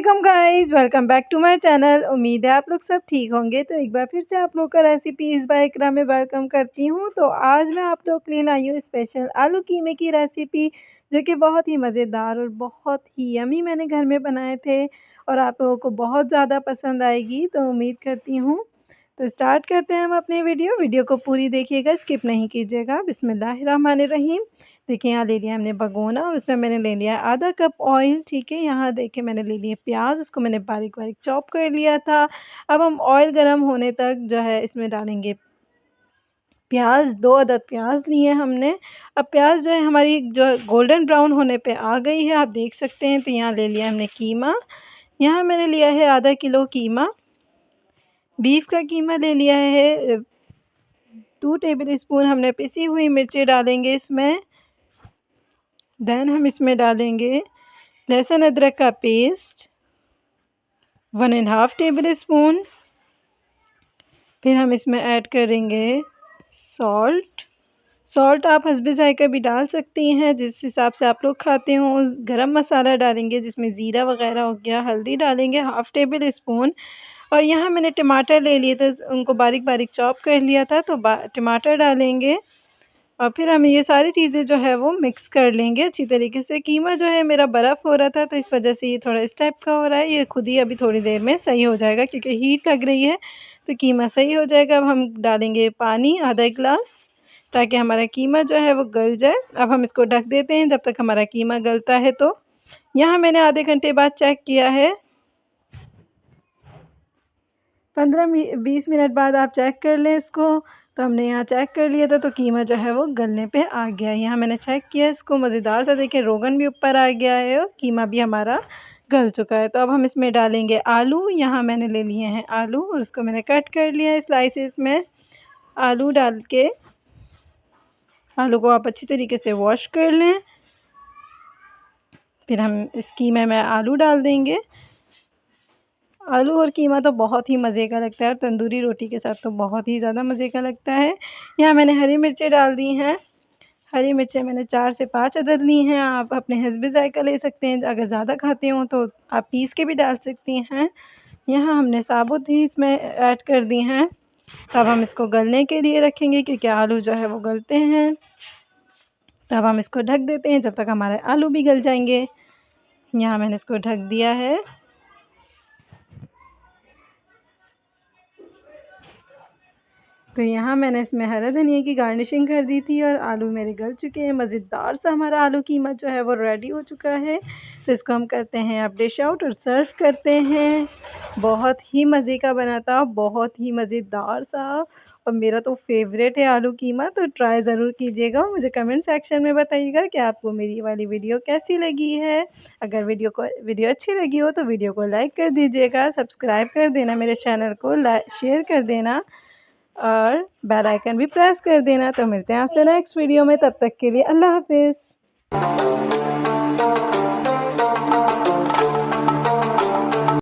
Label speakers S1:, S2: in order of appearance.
S1: वालेकुम guys, welcome back to my channel. उम्मीद है आप लोग सब ठीक होंगे। तो एक बार फिर से आप लोग का रेसिपीज़ बाय इकरा में वेलकम करती हूँ। तो आज मैं आप लोग के लिए लाई हूँ स्पेशल आलू कीमे की रेसिपी, जो कि बहुत ही मज़ेदार और बहुत ही यमी मैंने घर में बनाए थे और आप लोगों को बहुत ज़्यादा पसंद आएगी, तो उम्मीद करती हूँ। तो स्टार्ट करते हैं हम अपनी वीडियो को पूरी देखिएगा, स्किप नहीं कीजिएगा। बिस्मिल्लाहिर्रहमानिर्रहीम। देखिए यहाँ ले लिया हमने भगोना और उसमें मैंने ले लिया आधा कप ऑयल। ठीक है, यहाँ देखिए मैंने ले लिए प्याज, उसको मैंने बारीक बारीक चॉप कर लिया था। अब हम ऑयल गर्म होने तक जो है इसमें डालेंगे प्याज। 2 अदद प्याज लिए हमने। अब प्याज जो है हमारी जो है गोल्डन ब्राउन होने पे आ गई है, आप देख सकते हैं। तो यहाँ ले लिया हमने कीमा। यहाँ मैंने लिया है आधा किलो कीमा। बीफ का कीमा ले लिया है। 2 टेबल स्पून हमने पिसी हुई मिर्ची डालेंगे इसमें। देन हम इसमें डालेंगे लहसुन अदरक का पेस्ट 1.5 टेबल स्पून। फिर हम इसमें ऐड करेंगे सॉल्ट आप हस्बे ज़ायक़ा भी डाल सकती हैं, जिस हिसाब से आप लोग खाते हो। गरम मसाला डालेंगे जिसमें ज़ीरा वगैरह हो गया। हल्दी डालेंगे 1/2 टेबल स्पून। और यहाँ मैंने टमाटर ले लिए थे, उनको बारीक बारीक चॉप कर लिया था, तो टमाटर डालेंगे। और फिर हम ये सारी चीज़ें जो है वो मिक्स कर लेंगे अच्छी तरीके से। कीमा जो है मेरा बर्फ़ हो रहा था, तो इस वजह से ये थोड़ा इस टाइप का हो रहा है। ये खुद ही अभी थोड़ी देर में सही हो जाएगा, क्योंकि हीट लग रही है तो कीमा सही हो जाएगा। अब हम डालेंगे पानी आधा गिलास, ताकि हमारा कीमा जो है वो गल जाए। अब हम इसको ढक देते हैं जब तक हमारा कीमा गलता है। तो यहाँ मैंने आधे घंटे बाद चेक किया है। 15-20 मिनट बाद आप चेक कर लें इसको। तो हमने यहाँ चेक कर लिया था, तो कीमा जो है वो गलने पे आ गया। यहाँ मैंने चेक किया इसको मज़ेदार सा, देखिए रोगन भी ऊपर आ गया है और कीमा भी हमारा गल चुका है। तो अब हम इसमें डालेंगे आलू। यहाँ मैंने ले लिए हैं आलू और उसको मैंने कट कर लिया है स्लाइसेस में। आलू डाल के आलू को आप अच्छी तरीके से वॉश कर लें। फिर हम इस कीमे में आलू डाल देंगे। आलू और कीमा तो बहुत ही मज़े का लगता है और तंदूरी रोटी के साथ तो बहुत ही ज़्यादा मज़े का लगता है। यहाँ मैंने हरी मिर्चें डाल दी हैं। हरी मिर्चें मैंने 4 से 5 अदद ली हैं। आप अपने हस्बे ज़ायक़ा ले सकते हैं, अगर ज़्यादा खाते हो तो आप पीस के भी डाल सकती हैं। यहाँ हमने साबुत ही इसमें ऐड कर दी हैं। तब हम इसको गलने के लिए रखेंगे, क्योंकि आलू जो है वो गलते हैं। तब हम इसको ढक देते हैं जब तक हमारे आलू भी गल जाएंगे। यहाँ मैंने इसको ढक दिया है। तो यहाँ मैंने इसमें हरा धनिया की गार्निशिंग कर दी थी और आलू मेरे गल चुके हैं। मज़ेदार सा हमारा आलू कीमा जो है वो रेडी हो चुका है। तो इसको हम करते हैं अब डिश आउट और सर्व करते हैं। बहुत ही मज़े का बना था, बहुत ही मज़ेदार सा, और मेरा तो फेवरेट है आलू कीमा। तो ट्राई ज़रूर कीजिएगा। मुझे कमेंट सेक्शन में बताइएगा कि आपको मेरी वाली वीडियो कैसी लगी है। अगर वीडियो अच्छी लगी हो तो वीडियो को लाइक कर दीजिएगा, सब्सक्राइब कर देना, मेरे चैनल को शेयर कर देना और बेल आइकन भी प्रेस कर देना। तो मिलते हैं आपसे नेक्स्ट वीडियो में, तब तक के लिए अल्लाह हाफ़िज़।